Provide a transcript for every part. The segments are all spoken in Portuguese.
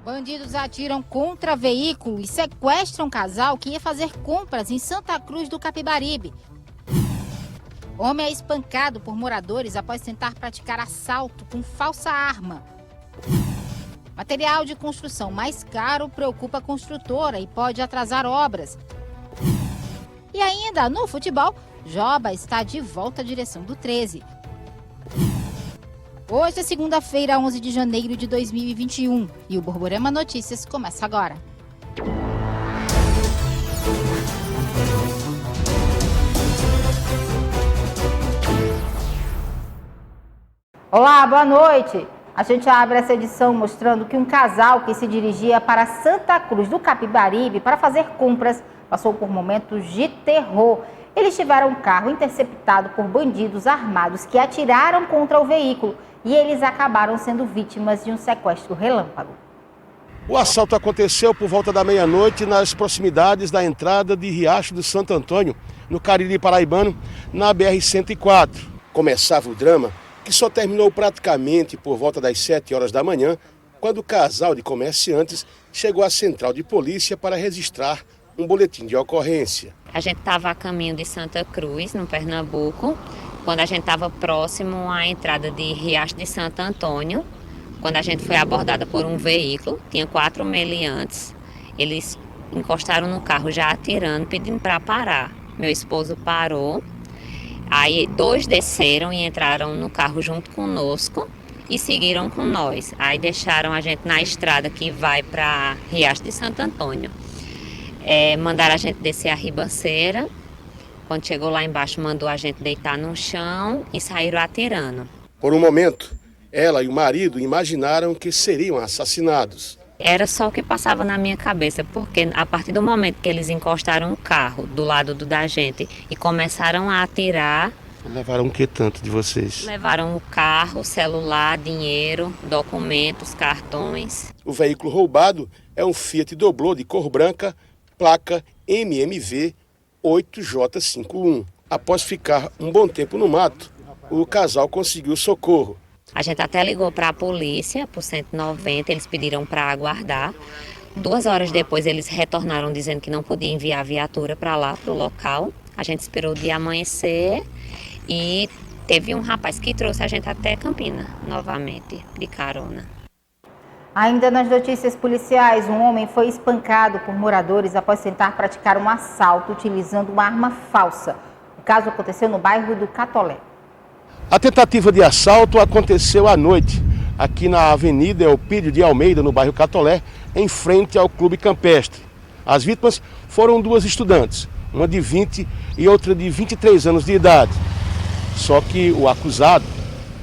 Bandidos atiram contra veículo e sequestram um casal que ia fazer compras em Santa Cruz do Capibaribe. Homem é espancado por moradores após tentar praticar assalto com falsa arma. Material de construção mais caro preocupa a construtora e pode atrasar obras. E ainda no futebol, Joba está de volta à direção do 13. Hoje é segunda-feira, 11 de janeiro de 2021 e o Borborema Notícias começa agora. Olá, boa noite. A gente abre essa edição mostrando que um casal que se dirigia para Santa Cruz do Capibaribe para fazer compras passou por momentos de terror. Eles tiveram um carro interceptado por bandidos armados que atiraram contra o veículo e eles acabaram sendo vítimas de um sequestro relâmpago. O assalto aconteceu por volta da meia-noite nas proximidades da entrada de Riacho do Santo Antônio, no Cariri Paraibano, na BR-104. Começava o drama, que só terminou praticamente por volta das 7 horas da manhã, quando o casal de comerciantes chegou à central de polícia para registrar um boletim de ocorrência. A gente estava a caminho de Santa Cruz, no Pernambuco, quando a gente estava próximo à entrada de Riacho de Santo Antônio, quando a gente foi abordada por um veículo, tinha 4 meliantes. Eles encostaram no carro já atirando, pedindo para parar. Meu esposo parou, aí 2 desceram e entraram no carro junto conosco e seguiram com nós. Aí deixaram a gente na estrada que vai para Riacho de Santo Antônio. Mandaram a gente descer a ribanceira. Quando chegou lá embaixo, mandou a gente deitar no chão e saíram atirando. Por um momento, ela e o marido imaginaram que seriam assassinados. Era só o que passava na minha cabeça, porque a partir do momento que eles encostaram o carro do lado da gente e começaram a atirar... Levaram o que tanto de vocês? Levaram o carro, celular, dinheiro, documentos, cartões. O veículo roubado é um Fiat Doblô de cor branca, placa MMV 8J51. Após ficar um bom tempo no mato, o casal conseguiu socorro. A gente até ligou para a polícia, por 190, eles pediram para aguardar. 2 horas depois eles retornaram dizendo que não podia enviar a viatura para lá, para o local. A gente esperou o dia amanhecer e teve um rapaz que trouxe a gente até Campina, novamente, de carona. Ainda nas notícias policiais, um homem foi espancado por moradores após tentar praticar um assalto utilizando uma arma falsa. O caso aconteceu no bairro do Catolé. A tentativa de assalto aconteceu à noite, aqui na Avenida Elpídio de Almeida, no bairro Catolé, em frente ao Clube Campestre. As vítimas foram 2 estudantes, uma de 20 e outra de 23 anos de idade. Só que o acusado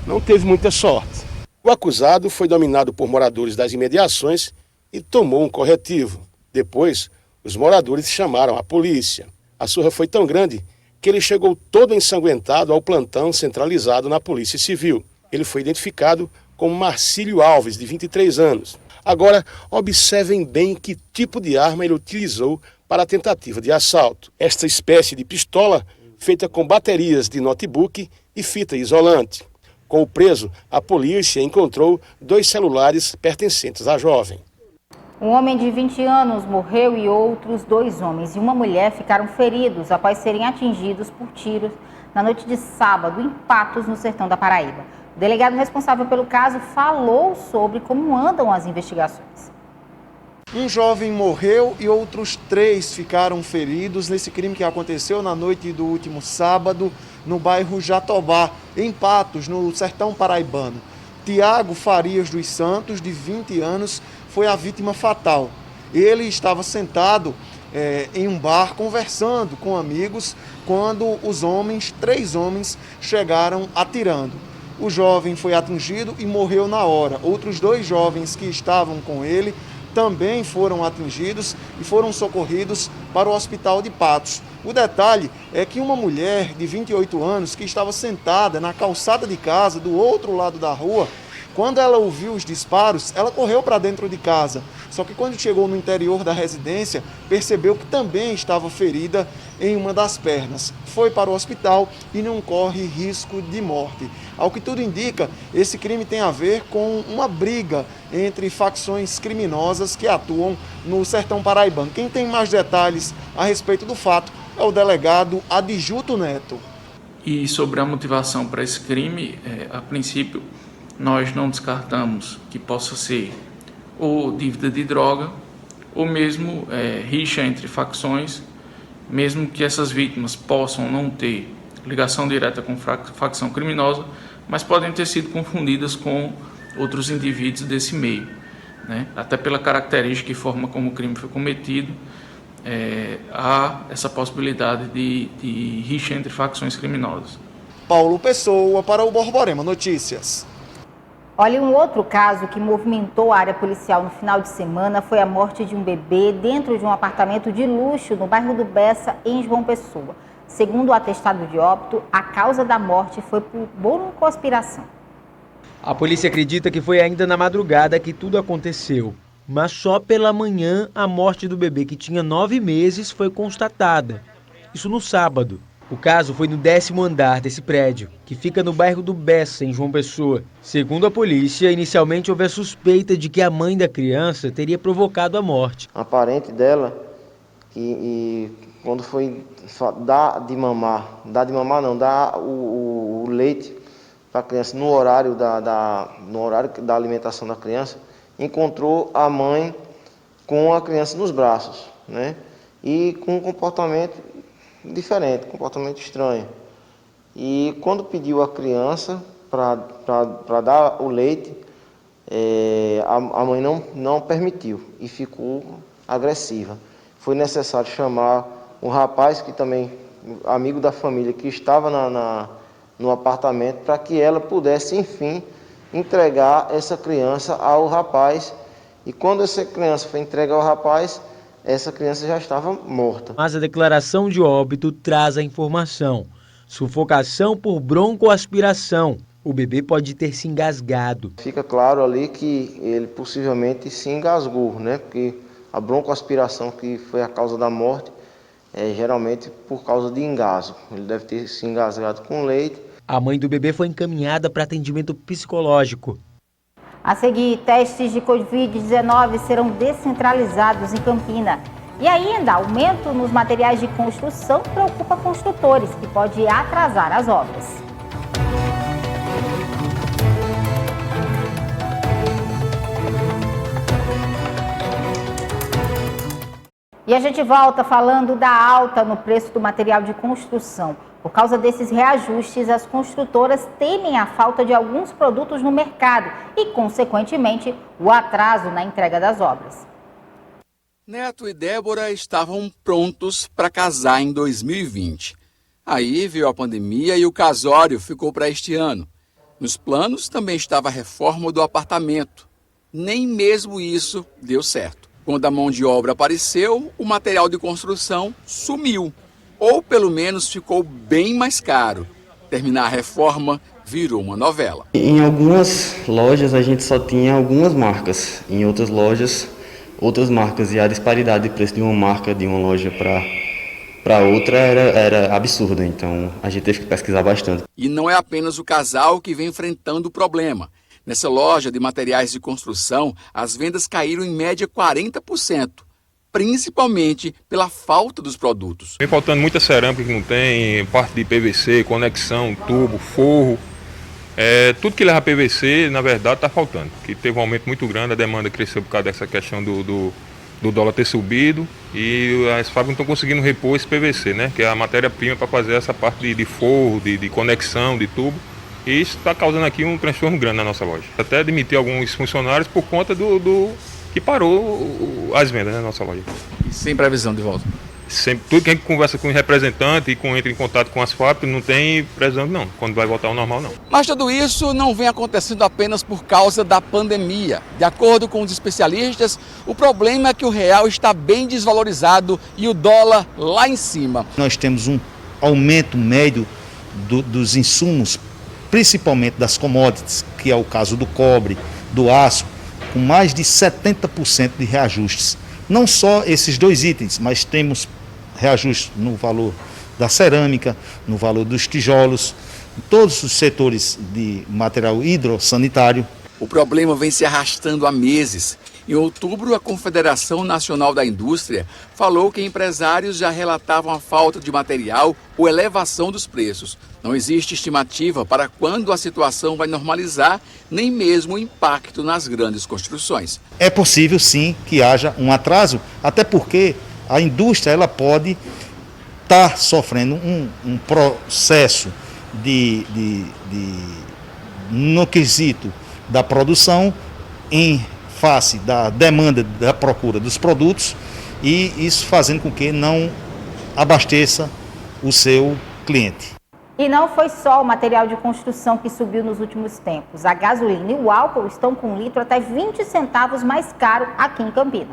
não teve muita sorte. O acusado foi dominado por moradores das imediações e tomou um corretivo. Depois, os moradores chamaram a polícia. A surra foi tão grande que ele chegou todo ensanguentado ao plantão centralizado na Polícia Civil. Ele foi identificado como Marcílio Alves, de 23 anos. Agora, observem bem que tipo de arma ele utilizou para a tentativa de assalto. Esta espécie de pistola feita com baterias de notebook e fita isolante. Com o preso, a polícia encontrou 2 celulares pertencentes à jovem. Um homem de 20 anos morreu e outros 2 homens e uma mulher ficaram feridos após serem atingidos por tiros na noite de sábado em Patos, no sertão da Paraíba. O delegado responsável pelo caso falou sobre como andam as investigações. Um jovem morreu e outros 3 ficaram feridos nesse crime que aconteceu na noite do último sábado no bairro Jatobá, em Patos, no sertão paraibano. Tiago Farias dos Santos, de 20 anos, foi a vítima fatal. Ele estava sentado em um bar conversando com amigos quando os 3 homens chegaram atirando. O jovem foi atingido e morreu na hora. Outros 2 jovens que estavam com ele também foram atingidos e foram socorridos para o hospital de Patos. O detalhe é que uma mulher de 28 anos que estava sentada na calçada de casa do outro lado da rua Quando ela ouviu os disparos, ela correu para dentro de casa. Só que quando chegou no interior da residência, percebeu que também estava ferida em uma das pernas. Foi para o hospital e não corre risco de morte. Ao que tudo indica, esse crime tem a ver com uma briga entre facções criminosas que atuam no sertão paraibano. Quem tem mais detalhes a respeito do fato é o delegado Adjuto Neto. E sobre a motivação para esse crime, a princípio, nós não descartamos que possa ser ou dívida de droga, ou mesmo rixa entre facções, mesmo que essas vítimas possam não ter ligação direta com facção criminosa, mas podem ter sido confundidas com outros indivíduos desse meio, né? Até pela característica e forma como o crime foi cometido, há essa possibilidade de rixa entre facções criminosas. Paulo Pessoa para o Borborema Notícias. Olha, um outro caso que movimentou a área policial no final de semana foi a morte de um bebê dentro de um apartamento de luxo no bairro do Bessa, em João Pessoa. Segundo o atestado de óbito, a causa da morte foi por broncoaspiração. A polícia acredita que foi ainda na madrugada que tudo aconteceu, mas só pela manhã a morte do bebê, que tinha 9 meses, foi constatada. Isso no sábado. O caso foi no 10º andar desse prédio, que fica no bairro do Bessa, em João Pessoa. Segundo a polícia, inicialmente houve a suspeita de que a mãe da criança teria provocado a morte. A parente dela, quando foi dar o leite para a criança no horário da alimentação da criança, encontrou a mãe com a criança nos braços, né? E com um comportamento diferente, comportamento estranho. E quando pediu a criança para dar o leite, a mãe não permitiu e ficou agressiva. Foi necessário chamar um rapaz, que também amigo da família, que estava no apartamento, para que ela pudesse, enfim, entregar essa criança ao rapaz. E quando essa criança foi entregue ao rapaz, essa criança já estava morta. Mas a declaração de óbito traz a informação: sufocação por broncoaspiração. O bebê pode ter se engasgado. Fica claro ali que ele possivelmente se engasgou, né? Porque a broncoaspiração, que foi a causa da morte, é geralmente por causa de engasgo. Ele deve ter se engasgado com leite. A mãe do bebê foi encaminhada para atendimento psicológico. A seguir, testes de Covid-19 serão descentralizados em Campina. E ainda, aumento nos materiais de construção preocupa construtores, que pode atrasar as obras. E a gente volta falando da alta no preço do material de construção. Por causa desses reajustes, as construtoras temem a falta de alguns produtos no mercado e, consequentemente, o atraso na entrega das obras. Neto e Débora estavam prontos para casar em 2020. Aí veio a pandemia e o casório ficou para este ano. Nos planos também estava a reforma do apartamento. Nem mesmo isso deu certo. Quando a mão de obra apareceu, o material de construção sumiu. Ou pelo menos ficou bem mais caro. Terminar a reforma virou uma novela. Em algumas lojas a gente só tinha algumas marcas, em outras lojas outras marcas, e a disparidade de preço de uma marca de uma loja para outra era absurda, então a gente teve que pesquisar bastante. E não é apenas o casal que vem enfrentando o problema. Nessa loja de materiais de construção, as vendas caíram em média 40%. Principalmente pela falta dos produtos. Vem faltando muita cerâmica que não tem, parte de PVC, conexão, tubo, forro. Tudo que leva PVC, na verdade, está faltando. Que teve um aumento muito grande, a demanda cresceu por causa dessa questão do dólar ter subido e as fábricas não estão conseguindo repor esse PVC, né? Que é a matéria-prima para fazer essa parte de forro, de conexão, de tubo. E isso está causando aqui um transtorno grande na nossa loja. Até demitir alguns funcionários por conta que parou as vendas na nossa loja. E sem previsão de volta? Sempre, tudo que a gente conversa com o representante e entra em contato com as fábricas, não tem previsão não, quando vai voltar ao normal não. Mas tudo isso não vem acontecendo apenas por causa da pandemia. De acordo com os especialistas, o problema é que o real está bem desvalorizado e o dólar lá em cima. Nós temos um aumento médio dos insumos principalmente das commodities, que é o caso do cobre, do aço, com mais de 70% de reajustes. Não só esses dois itens, mas temos reajustes no valor da cerâmica, no valor dos tijolos, em todos os setores de material hidrossanitário. O problema vem se arrastando há meses. Em outubro, a Confederação Nacional da Indústria falou que empresários já relatavam a falta de material ou elevação dos preços. Não existe estimativa para quando a situação vai normalizar, nem mesmo o impacto nas grandes construções. É possível, sim, que haja um atraso, até porque a indústria ela pode estar sofrendo um processo no quesito da produção em face da demanda, da procura dos produtos, e isso fazendo com que não abasteça o seu cliente. E não foi só o material de construção que subiu nos últimos tempos. A gasolina e o álcool estão com um litro até 20 centavos mais caro aqui em Campina.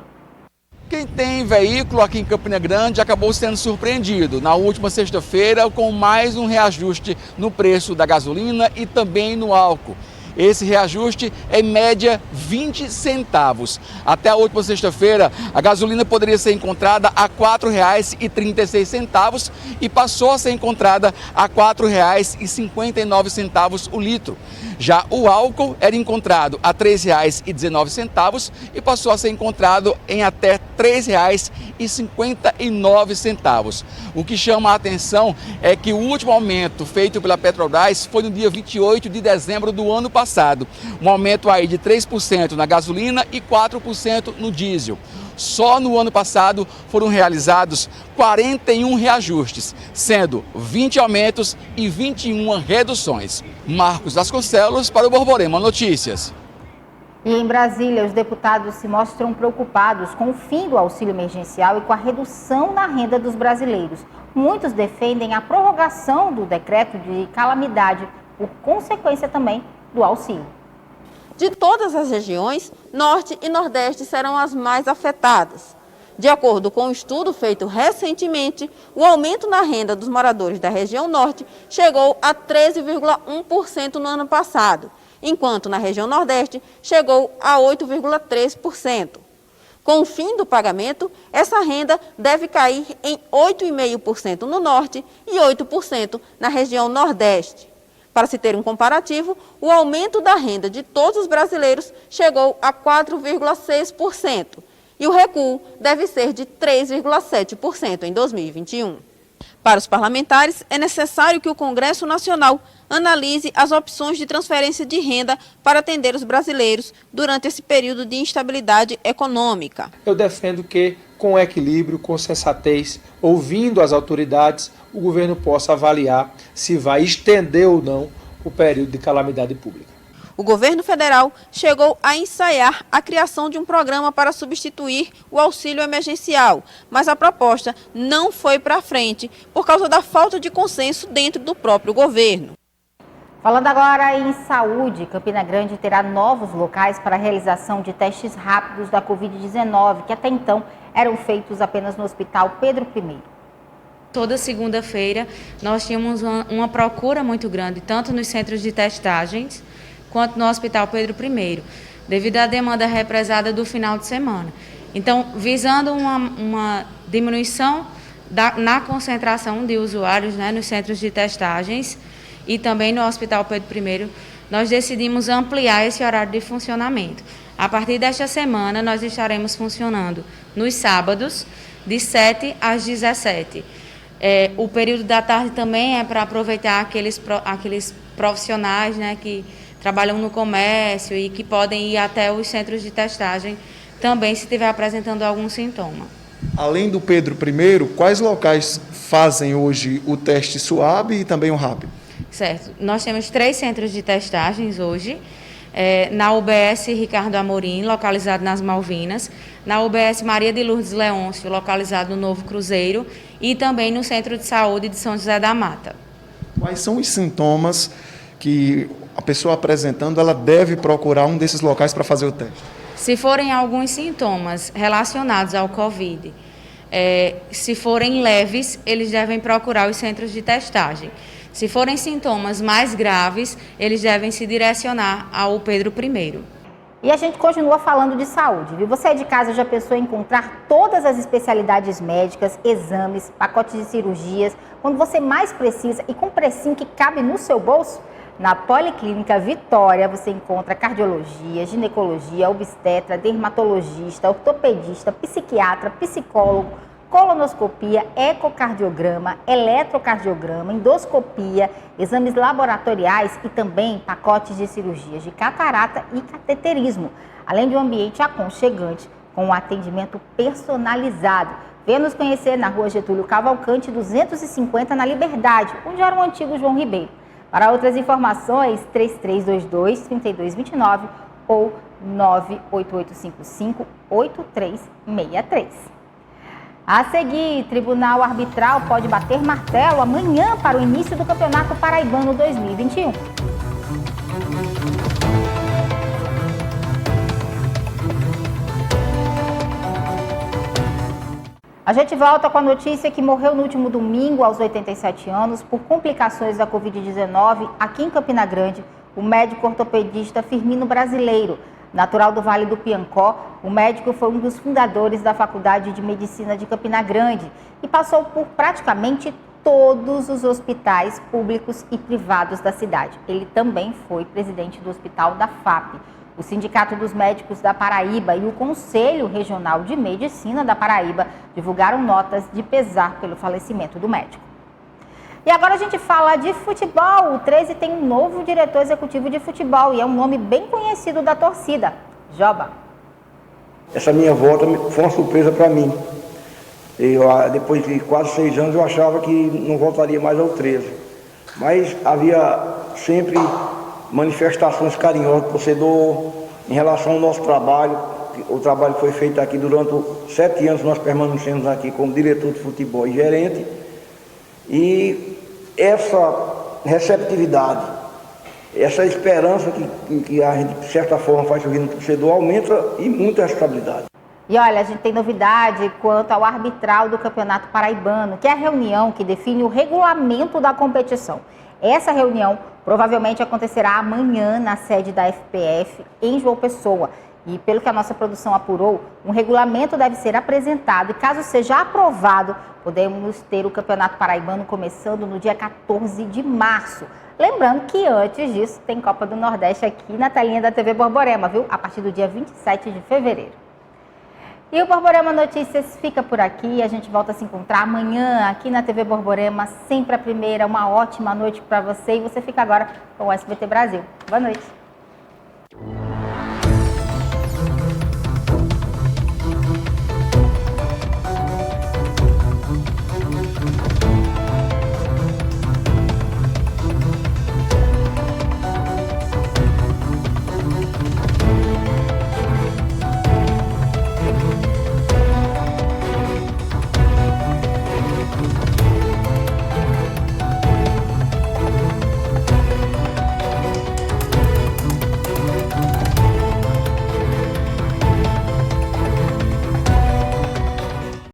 Quem tem veículo aqui em Campina Grande acabou sendo surpreendido na última sexta-feira com mais um reajuste no preço da gasolina e também no álcool. Esse reajuste é em média 20 centavos. Até a última sexta-feira, a gasolina poderia ser encontrada a R$ 4,36 e passou a ser encontrada a R$ 4,59 o litro. Já o álcool era encontrado a R$ 3,19 e passou a ser encontrado em até R$ 3,59. O que chama a atenção é que o último aumento feito pela Petrobras foi no dia 28 de dezembro do ano passado. Um aumento aí de 3% na gasolina e 4% no diesel. Só no ano passado foram realizados 41 reajustes, sendo 20 aumentos e 21 reduções. Marcos Vasconcelos para o Borborema Notícias. E em Brasília, os deputados se mostram preocupados com o fim do auxílio emergencial e com a redução na renda dos brasileiros. Muitos defendem a prorrogação do decreto de calamidade, por consequência também do auxílio. De todas as regiões, Norte e Nordeste serão as mais afetadas. De acordo com um estudo feito recentemente, o aumento na renda dos moradores da região Norte chegou a 13,1% no ano passado, enquanto na região Nordeste chegou a 8,3%. Com o fim do pagamento, essa renda deve cair em 8,5% no Norte e 8% na região Nordeste. Para se ter um comparativo, o aumento da renda de todos os brasileiros chegou a 4,6% e o recuo deve ser de 3,7% em 2021. Para os parlamentares, é necessário que o Congresso Nacional analise as opções de transferência de renda para atender os brasileiros durante esse período de instabilidade econômica. Eu defendo que, com equilíbrio, com sensatez, ouvindo as autoridades, o governo possa avaliar se vai estender ou não o período de calamidade pública. O governo federal chegou a ensaiar a criação de um programa para substituir o auxílio emergencial, mas a proposta não foi para frente por causa da falta de consenso dentro do próprio governo. Falando agora em saúde, Campina Grande terá novos locais para a realização de testes rápidos da Covid-19, que até então eram feitos apenas no Hospital Pedro I. Toda segunda-feira nós tínhamos uma procura muito grande, tanto nos centros de testagens, quanto no Hospital Pedro I, devido à demanda represada do final de semana. Então, visando uma diminuição na concentração de usuários, né, nos centros de testagens e também no Hospital Pedro I, nós decidimos ampliar esse horário de funcionamento. A partir desta semana, nós estaremos funcionando nos sábados, de 7 às 17. O período da tarde também é para aproveitar aqueles profissionais, né, que trabalham no comércio e que podem ir até os centros de testagem também se estiver apresentando algum sintoma. Além do Pedro I, quais locais fazem hoje o teste suave e também o rápido? Certo. Nós temos 3 centros de testagens hoje, na UBS Ricardo Amorim, localizado nas Malvinas, na UBS Maria de Lourdes Leôncio, localizado no Novo Cruzeiro, e também no Centro de Saúde de São José da Mata. Quais são os sintomas que a pessoa apresentando, ela deve procurar um desses locais para fazer o teste? Se forem alguns sintomas relacionados ao Covid, se forem leves, eles devem procurar os centros de testagem. Se forem sintomas mais graves, eles devem se direcionar ao Pedro I. E a gente continua falando de saúde, viu? Você de casa já pensou em encontrar todas as especialidades médicas, exames, pacotes de cirurgias, quando você mais precisa e com precinho que cabe no seu bolso? Na Policlínica Vitória você encontra cardiologia, ginecologia, obstetra, dermatologista, ortopedista, psiquiatra, psicólogo, colonoscopia, ecocardiograma, eletrocardiograma, endoscopia, exames laboratoriais e também pacotes de cirurgias de catarata e cateterismo, além de um ambiente aconchegante com um atendimento personalizado. Venha nos conhecer na Rua Getúlio Cavalcante, 250, na Liberdade, onde era o antigo João Ribeiro. Para outras informações, 3322-3229 ou 98855-8363. A seguir, Tribunal Arbitral pode bater martelo amanhã para o início do Campeonato Paraibano 2021. A gente volta com a notícia que morreu no último domingo, aos 87 anos, por complicações da Covid-19, aqui em Campina Grande, o médico ortopedista Firmino Brasileiro. Natural do Vale do Piancó, o médico foi um dos fundadores da Faculdade de Medicina de Campina Grande e passou por praticamente todos os hospitais públicos e privados da cidade. Ele também foi presidente do Hospital da FAP. O Sindicato dos Médicos da Paraíba e o Conselho Regional de Medicina da Paraíba divulgaram notas de pesar pelo falecimento do médico. E agora a gente fala de futebol. O 13 tem um novo diretor executivo de futebol e é um nome bem conhecido da torcida, Joba. Essa minha volta foi uma surpresa para mim. Depois de quase 6 anos eu achava que não voltaria mais ao 13. Mas havia sempre manifestações carinhosas do torcedor em relação ao nosso trabalho. O trabalho foi feito aqui durante 7 anos, nós permanecemos aqui como diretor de futebol e gerente. E essa receptividade, essa esperança que a gente, de certa forma, faz surgir no torcedor, aumenta e muito a responsabilidade. E olha, a gente tem novidade quanto ao arbitral do Campeonato Paraibano, que é a reunião que define o regulamento da competição. Essa reunião provavelmente acontecerá amanhã na sede da FPF, em João Pessoa. E pelo que a nossa produção apurou, um regulamento deve ser apresentado e, caso seja aprovado, podemos ter o Campeonato Paraibano começando no dia 14 de março. Lembrando que antes disso tem Copa do Nordeste aqui na telinha da TV Borborema, viu? A partir do dia 27 de fevereiro. E o Borborema Notícias fica por aqui. A gente volta a se encontrar amanhã aqui na TV Borborema, sempre a primeira. Uma ótima noite para você e você fica agora com o SBT Brasil. Boa noite.